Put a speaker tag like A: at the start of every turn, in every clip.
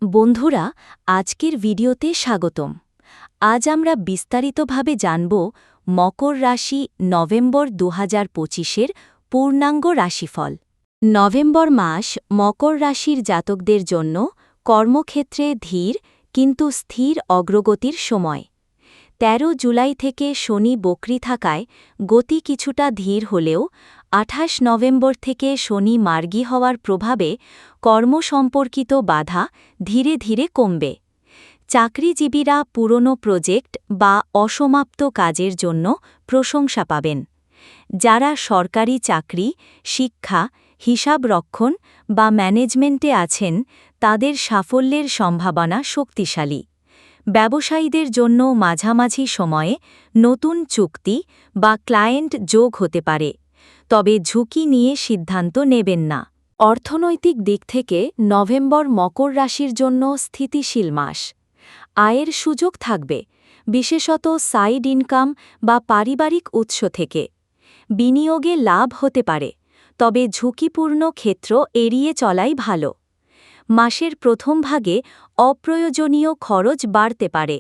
A: বন্ধুরা, আজকের ভিডিওতে স্বাগতম। আজ আমরা বিস্তারিতভাবে জানব মকর রাশি নভেম্বর ২০২৫-এর পূর্ণাঙ্গ রাশিফল। নভেম্বর মাস মকর রাশির জাতকদের জন্য কর্মক্ষেত্রে ধীর কিন্তু স্থির অগ্রগতির সময়। ১৩ জুলাই থেকে শনি বক্রী থাকায় গতি কিছুটা ধীর হলেও ২৮ নভেম্বর থেকে শনি মার্গী হওয়ার প্রভাবে কর্মসম্পর্কিত বাধা ধীরে ধীরে কমবে। চাকরিজীবীরা পুরনো প্রজেক্ট বা অসমাপ্ত কাজের জন্য প্রশংসা পাবেন। যারা সরকারি চাকরি, শিক্ষা, হিসাবরক্ষণ বা ম্যানেজমেন্টে আছেন তাদের সাফল্যের সম্ভাবনা শক্তিশালী। ব্যবসায়ীদের জন্য মাঝামাঝি সময়ে নতুন চুক্তি বা ক্লায়েন্ট যোগ হতে পারে, তবে ঝুঁকি নিয়ে সিদ্ধান্ত নেবেন না। অর্থনৈতিক দিক থেকে নভেম্বর মকর রাশির জন্য স্থিতিশীল মাস। আয়ের সুযোগ থাকবে, বিশেষত সাইড ইনকাম বা পারিবারিক উৎস থেকে। বিনিয়োগে লাভ হতে পারে, তবে ঝুঁকিপূর্ণ ক্ষেত্র এড়িয়ে চলাই ভালো। মাসের প্রথম ভাগে অপ্রয়োজনীয় খরচ বাড়তে পারে,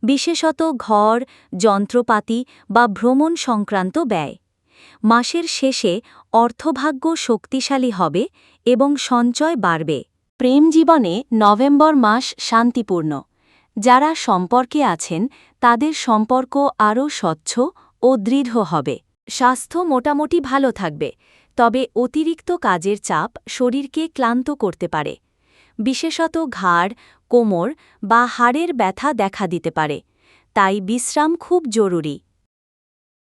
A: বিশেষত ঘর, যন্ত্রপাতি বা ভ্রমণ সংক্রান্ত ব্যয়। মাসের শেষে অর্থভাগ্য শক্তিশালী হবে এবং সঞ্চয় বাড়বে। প্রেম জীবনে নভেম্বর মাস শান্তিপূর্ণ। যারা সম্পর্কে আছেন তাদের সম্পর্ক আরও স্বচ্ছ ও দৃঢ় হবে। স্বাস্থ্য মোটামুটি ভালো থাকবে, তবে অতিরিক্ত কাজের চাপ শরীরকে ক্লান্ত করতে পারে। বিশেষত ঘাড়, কোমর বা হাড়ের ব্যথা দেখা দিতে পারে, তাই বিশ্রাম খুব জরুরি।